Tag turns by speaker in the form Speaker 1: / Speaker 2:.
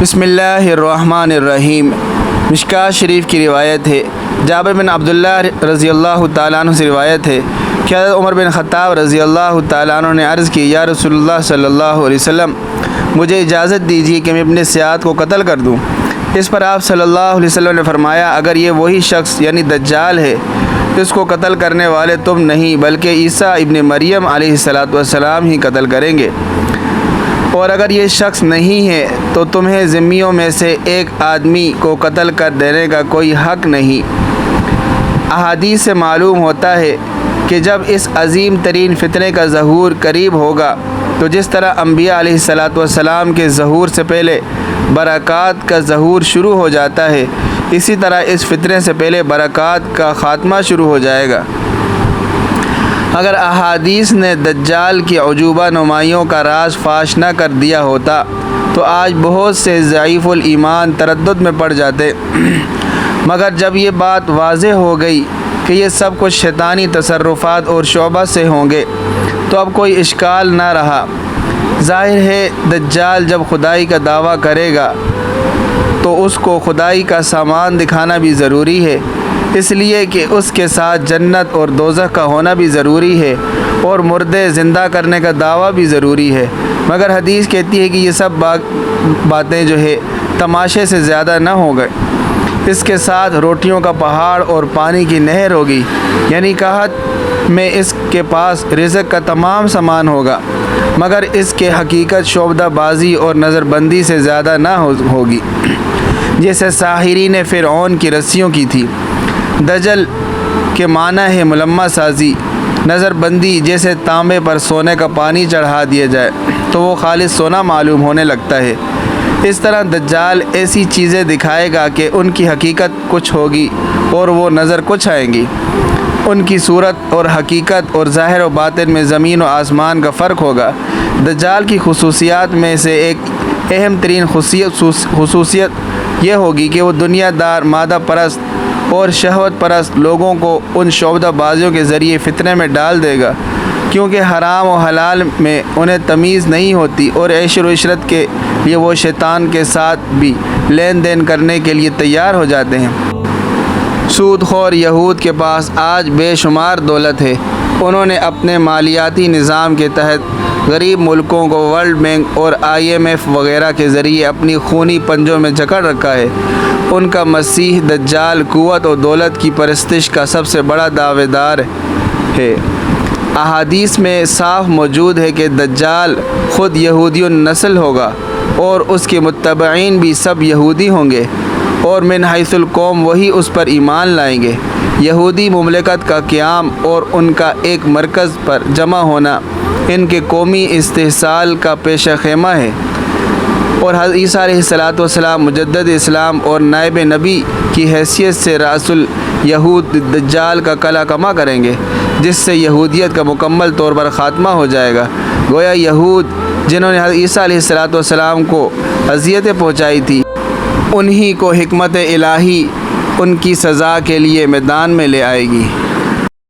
Speaker 1: بسم اللہ الرحمن الرحیم۔ مشکوٰۃ شریف کی روایت ہے، جابر بن عبداللہ رضی اللہ تعالیٰ عنہ سے روایت ہے کہ حضرت عمر بن خطاب رضی اللہ تعالیٰ عنہ نے عرض کی، یا رسول اللہ صلی اللہ علیہ وسلم، مجھے اجازت دیجیے کہ میں ابن سیاد کو قتل کر دوں۔ اس پر آپ صلی اللہ علیہ وسلم نے فرمایا، اگر یہ وہی شخص یعنی دجال ہے اس کو قتل کرنے والے تم نہیں بلکہ عیسیٰ ابن مریم علیہ السلام ہی قتل کریں گے، اور اگر یہ شخص نہیں ہے تو تمہیں ذمیوں میں سے ایک آدمی کو قتل کر دینے کا کوئی حق نہیں۔ احادیث سے معلوم ہوتا ہے کہ جب اس عظیم ترین فتنے کا ظہور قریب ہوگا تو جس طرح انبیاء علیہ السلام کے ظہور سے پہلے برکات کا ظہور شروع ہو جاتا ہے، اسی طرح اس فتنے سے پہلے برکات کا خاتمہ شروع ہو جائے گا۔ اگر احادیث نے دجال کی عجوبہ نمائیوں کا راز فاش نہ کر دیا ہوتا تو آج بہت سے ضعیف الایمان تردد میں پڑ جاتے، مگر جب یہ بات واضح ہو گئی کہ یہ سب کچھ شیطانی تصرفات اور شعبہ سے ہوں گے تو اب کوئی اشکال نہ رہا۔ ظاہر ہے دجال جب خدائی کا دعویٰ کرے گا تو اس کو خدائی کا سامان دکھانا بھی ضروری ہے، اس لیے کہ اس کے ساتھ جنت اور دوزخ کا ہونا بھی ضروری ہے اور مردے زندہ کرنے کا دعویٰ بھی ضروری ہے، مگر حدیث کہتی ہے کہ یہ سب باتیں جو ہے تماشے سے زیادہ نہ ہو گئے۔ اس کے ساتھ روٹیوں کا پہاڑ اور پانی کی نہر ہوگی، یعنی کہت میں اس کے پاس رزق کا تمام سامان ہوگا، مگر اس کے حقیقت شعبدہ بازی اور نظر بندی سے زیادہ نہ ہوگی، جیسے ساحرین فرعون کی رسیوں کی تھی۔ دجل کے معنی ہے ملمہ سازی، نظر بندی، جیسے تانبے پر سونے کا پانی چڑھا دیا جائے تو وہ خالص سونا معلوم ہونے لگتا ہے۔ اس طرح دجال ایسی چیزیں دکھائے گا کہ ان کی حقیقت کچھ ہوگی اور وہ نظر کچھ آئیں گی۔ ان کی صورت اور حقیقت اور ظاہر و باطن میں زمین و آسمان کا فرق ہوگا۔ دجال کی خصوصیات میں سے ایک اہم ترین خصوصیت یہ ہوگی کہ وہ دنیا دار، مادہ پرست اور شہوت پرست لوگوں کو ان شعبدہ بازیوں کے ذریعے فتنے میں ڈال دے گا، کیونکہ حرام و حلال میں انہیں تمیز نہیں ہوتی اور عیش و عشرت کے لیے وہ شیطان کے ساتھ بھی لین دین کرنے کے لیے تیار ہو جاتے ہیں۔ سود خور یہود کے پاس آج بے شمار دولت ہے، انہوں نے اپنے مالیاتی نظام کے تحت غریب ملکوں کو ورلڈ بینک اور IMF وغیرہ کے ذریعے اپنی خونی پنجوں میں جکڑ رکھا ہے۔ ان کا مسیح دجال قوت و دولت کی پرستش کا سب سے بڑا دعوے دار ہے۔ احادیث میں صاف موجود ہے کہ دجال خود یہودی النسل ہوگا اور اس کے متبعین بھی سب یہودی ہوں گے، اور من حیث القوم وہی اس پر ایمان لائیں گے۔ یہودی مملکت کا قیام اور ان کا ایک مرکز پر جمع ہونا ان کے قومی استحصال کا پیش خیمہ ہے، اور حضرت عیسیٰ علیہ السلام مجدد اسلام اور نائب نبی کی حیثیت سے رأس الیہود دجال کا کلا کما کریں گے، جس سے یہودیت کا مکمل طور پر خاتمہ ہو جائے گا۔ گویا یہود جنہوں نے حضرت عیسیٰ علیہ السلام کو اذیتیں پہنچائی تھی، انہی کو حکمت الہی ان کی سزا کے لیے میدان میں لے آئے گی۔